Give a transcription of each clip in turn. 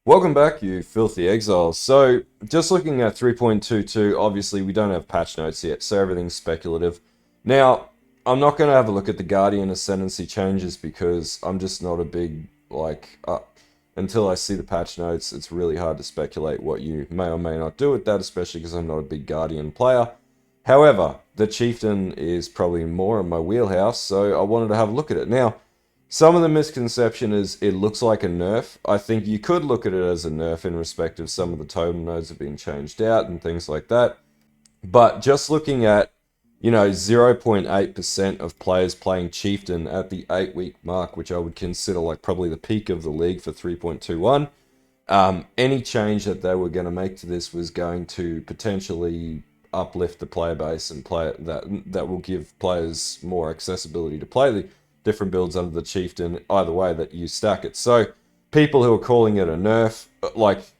Welcome back, you filthy exiles. So, just looking at 3.22, obviously we don't have patch notes yet, so everything's speculative. Now, I'm not going to have a look at the Guardian Ascendency changes because I'm just not a big, until I see the patch notes, it's really hard to speculate what you may or may not do with that, especially because I'm not a big Guardian player. However, the Chieftain is probably more in my wheelhouse, so I wanted to have a look at it. Now, some of the misconception is it looks like a nerf. I think you could look at it as a nerf in respect of some of the totem nodes have been changed out and things like that. But just looking at, 0.8% of players playing Chieftain at the 8-week mark, which I would consider like probably the peak of the league for 3.21, any change that they were going to make to this was going to potentially uplift the player base and that will give players more accessibility to play the different builds under the Chieftain, either way that you stack it. So people who are calling it a nerf,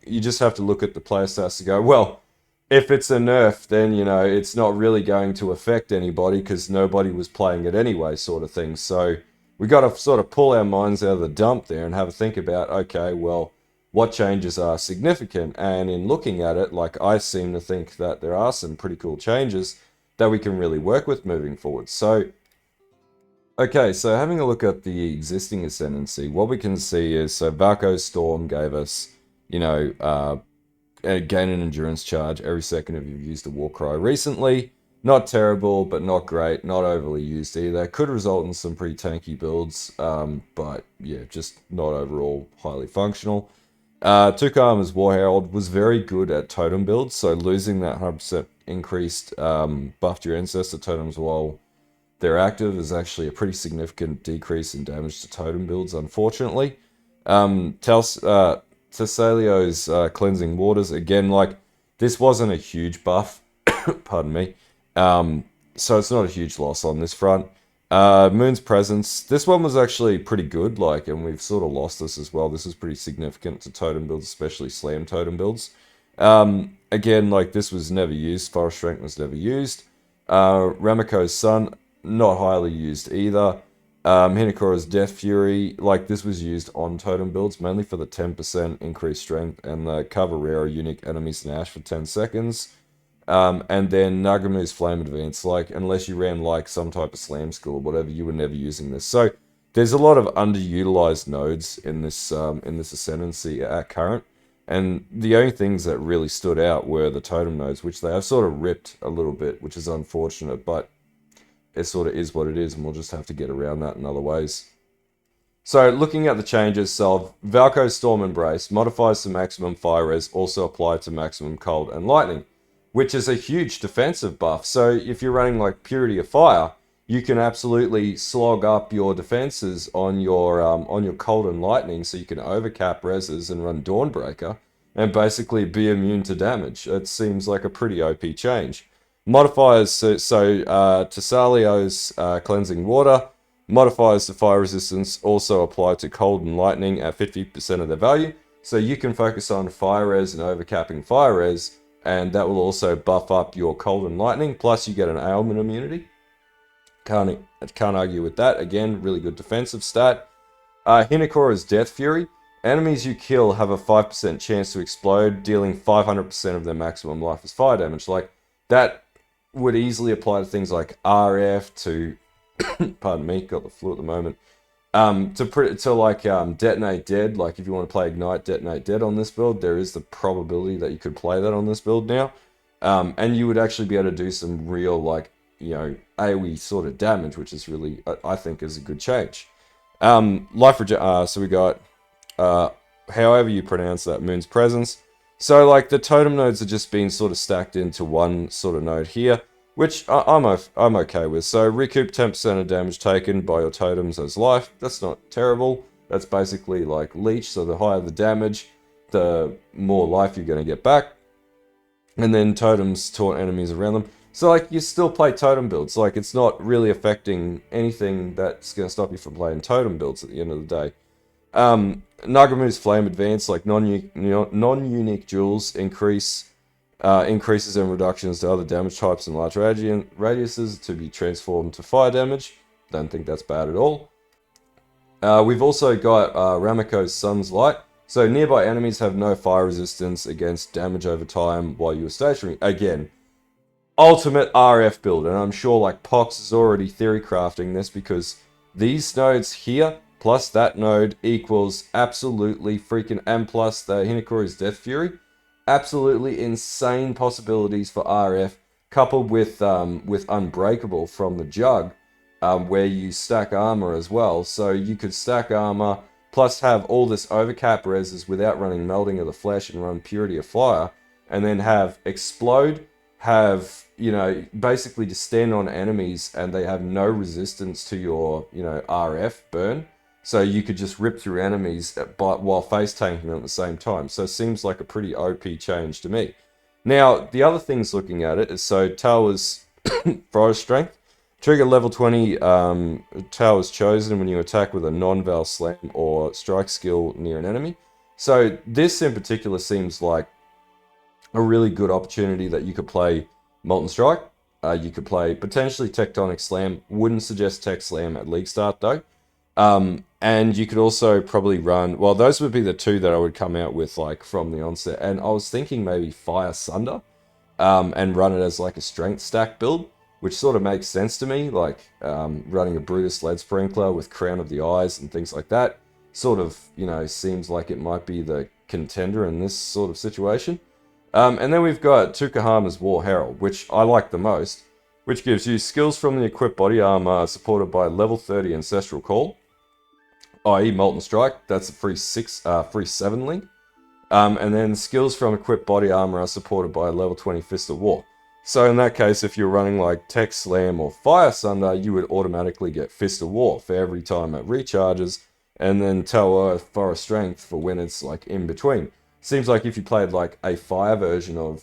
you just have to look at the player stats to go, well, if it's a nerf, then, it's not really going to affect anybody because nobody was playing it anyway, sort of thing. So we got to sort of pull our minds out of the dump there and have a think about, okay, well, what changes are significant? And in looking at it, I seem to think that there are some pretty cool changes that we can really work with moving forward. So okay, so having a look at the existing Ascendency, what we can see is, so Valko's Storm gave us, gain an endurance charge every second if you've used a Warcry recently. Not terrible, but not great, not overly used either. Could result in some pretty tanky builds, but yeah, just not overall highly functional. Tukarma's War Herald was very good at totem builds, so losing that 100% increased buffed your ancestor totems while they're active is actually a pretty significant decrease in damage to totem builds, unfortunately. Tessalio's Cleansing Waters, again, this wasn't a huge buff, pardon me, so it's not a huge loss on this front. Moon's Presence, this one was actually pretty good, and we've sort of lost this as well. This is pretty significant to totem builds, especially slam totem builds. Again, this was never used, Forest Strength was never used. Ramako's Sun, not highly used either. Hinekora's Death Fury, this was used on totem builds, mainly for the 10% increased strength and the cover rare unique enemy Snash for 10 seconds. And then Nagamu's Flame Advance, unless you ran some type of slam skill or whatever, you were never using this. So there's a lot of underutilized nodes in this Ascendancy at current. And the only things that really stood out were the totem nodes, which they have sort of ripped a little bit, which is unfortunate, but it sort of is what it is, and we'll just have to get around that in other ways. So, looking at the changes, so Valko's Storm Embrace modifies to maximum fire res, also apply to maximum cold and lightning, which is a huge defensive buff. So, if you're running Purity of Fire, you can absolutely slog up your defenses on your cold and lightning, so you can overcap reses and run Dawnbreaker, and basically be immune to damage. It seems like a pretty OP change. Modifiers, Tessalio's Cleansing Water modifiers to fire resistance also apply to cold and lightning at 50% of their value. So you can focus on fire res and overcapping fire res, and that will also buff up your cold and lightning. Plus, you get an ailment immunity. Can't argue with that. Again, really good defensive stat. Hinekora's Death Fury. Enemies you kill have a 5% chance to explode, dealing 500% of their maximum life as fire damage. That would easily apply to things like RF, to pardon me, got the flu at the moment. Detonate Dead. If you want to play Ignite, Detonate Dead on this build, there is the probability that you could play that on this build now, and you would actually be able to do some real AoE sort of damage, which is really, I think, is a good change. So we got however you pronounce that, Moon's Presence. So, the totem nodes are just being sort of stacked into one sort of node here, which I'm okay with. So, recoup 10% of damage taken by your totems as life. That's not terrible. That's basically leech, so the higher the damage, the more life you're going to get back. And then totems taunt enemies around them. So, you still play totem builds. It's not really affecting anything that's going to stop you from playing totem builds at the end of the day. Nagamu's Flame Advance, non-unique jewels increases and reductions to other damage types and large radiuses to be transformed to fire damage. Don't think that's bad at all. We've also got Ramako's Sun's Light. So nearby enemies have no fire resistance against damage over time while you are stationary. Again, ultimate RF build, and I'm sure like Pox is already theory crafting this, because these nodes here plus that node equals absolutely freaking, and plus the Hinekora's Death Fury, absolutely insane possibilities for RF, coupled with Unbreakable from the Jug, where you stack armor as well. So you could stack armor plus have all this overcap reses without running Melting of the Flesh and run Purity of Fire, and then have Explode, have, you know, basically just stand on enemies and they have no resistance to your, you know, RF burn. So you could just rip through enemies but while face tanking them at the same time. So it seems like a pretty OP change to me. Now, the other things looking at it is, so Tower's Forest Strength. Trigger level 20 Towers chosen when you attack with a non-Val Slam or Strike skill near an enemy. So this in particular seems like a really good opportunity that you could play Molten Strike. You could play potentially Tectonic Slam. Wouldn't suggest Tech Slam at League Start though. And you could also probably run, well, those would be the two that I would come out with like from the onset. And I was thinking maybe Fire Sunder and run it as like a strength stack build, which sort of makes sense to me. Like running a Brutus Lead Sprinkler with Crown of the Eyes and things like that. Sort of, you know, seems like it might be the contender in this sort of situation. And then we've got Tukahama's War Herald, which I like the most, which gives you skills from the equipped body armor supported by level 30 Ancestral Call, i.e. Molten Strike. That's a free 7 link. And then skills from equipped body armor are supported by a level 20 Fist of War. So in that case, if you're running like Tech Slam or Fire Sunder, you would automatically get Fist of War for every time it recharges, and then Tower Forest Strength for when it's like in between. Seems like if you played like a fire version of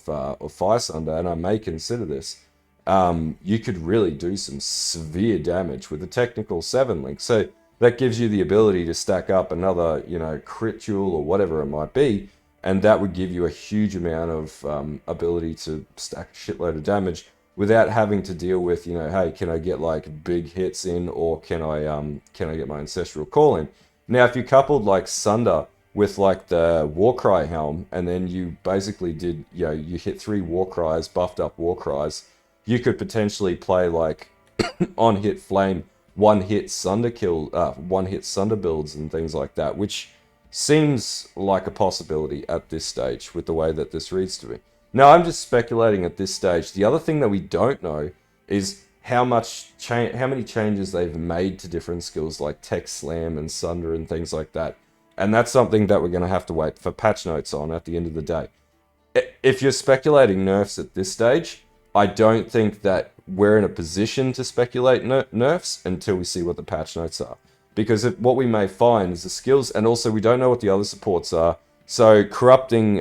Fire Sunder, and I may consider this, you could really do some severe damage with a technical 7 link. So that gives you the ability to stack up another, you know, crit jewel or whatever it might be, and that would give you a huge amount of ability to stack a shitload of damage without having to deal with, you know, hey, can I get like big hits in, or can I get my Ancestral Call in? Now, if you coupled like Sunder with like the Warcry helm, and then you basically did, you know, you hit 3 Warcries, buffed up Warcries, you could potentially play like on hit flame, one hit Sunder builds and things like that, which seems like a possibility at this stage with the way that this reads to me. Now, I'm just speculating at this stage. The other thing that we don't know is how many changes they've made to different skills like Tech Slam and Sunder and things like that. And that's something that we're going to have to wait for patch notes on at the end of the day. If you're speculating nerfs at this stage, I don't think that we're in a position to speculate nerfs until we see what the patch notes are. Because what we may find is the skills, and also we don't know what the other supports are. So corrupting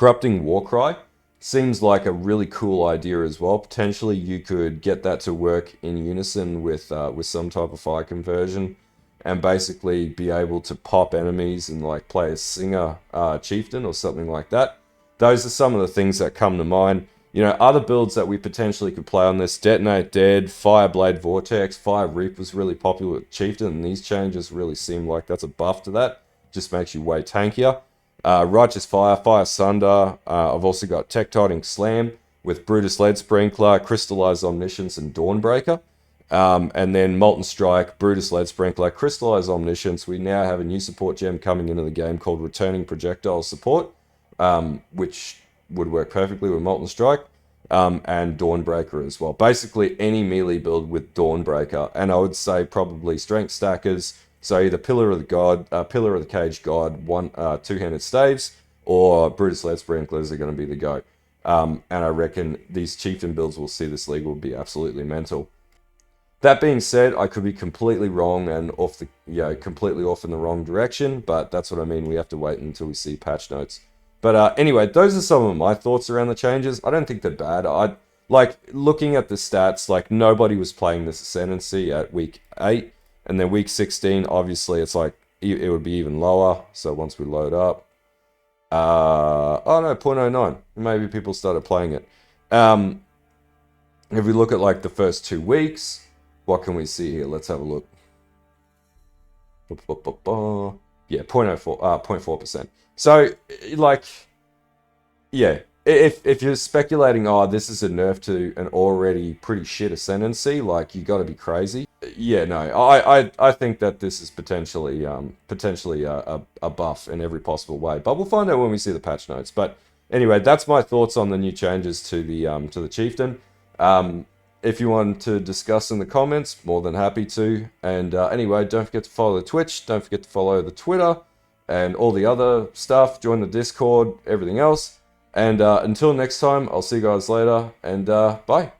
Warcry seems like a really cool idea as well. Potentially you could get that to work in unison with some type of fire conversion, and basically be able to pop enemies and like play a Singer Chieftain or something like that. Those are some of the things that come to mind. You know, other builds that we potentially could play on this: Detonate Dead, Fireblade Vortex, Fire Reap was really popular with Chieftain, and these changes really seem like that's a buff to that. Just makes you way tankier. Righteous Fire, Fire Sunder. I've also got Tectonic Slam with Brutus Lead Sprinkler, Crystalized Omniscience, and Dawnbreaker. And then Molten Strike, Brutus Lead Sprinkler, Crystalized Omniscience. We now have a new support gem coming into the game called Returning Projectiles Support, which would work perfectly with Molten Strike, and Dawnbreaker as well. Basically any melee build with Dawnbreaker, and I would say probably Strength Stackers, so either Pillar of the Cage God, two-handed staves, or Brutus Lead Sprinklers are going to be the go. And I reckon these Chieftain builds will see this league will be absolutely mental. That being said, I could be completely wrong and completely off in the wrong direction, but that's what I mean. We have to wait until we see patch notes. But anyway, those are some of my thoughts around the changes. I don't think they're bad. I like looking at the stats. Like nobody was playing this Ascendency at week 8, and then week 16. Obviously, it's like it would be even lower. So once we load up, oh no, 0.09. Maybe people started playing it. If we look at like the first 2 weeks. What can we see here? Let's have a look. Yeah, 0.4%. So, like, yeah, if you're speculating, oh, this is a nerf to an already pretty shit Ascendency, like, you got to be crazy. Yeah, no, I think that this is potentially a buff in every possible way, but we'll find out when we see the patch notes. But anyway, that's my thoughts on the new changes to the Chieftain. If you want to discuss in the comments, more than happy to. And anyway, don't forget to follow the Twitch, don't forget to follow the Twitter, and all the other stuff. Join the Discord, everything else. And until next time, I'll see you guys later, and bye.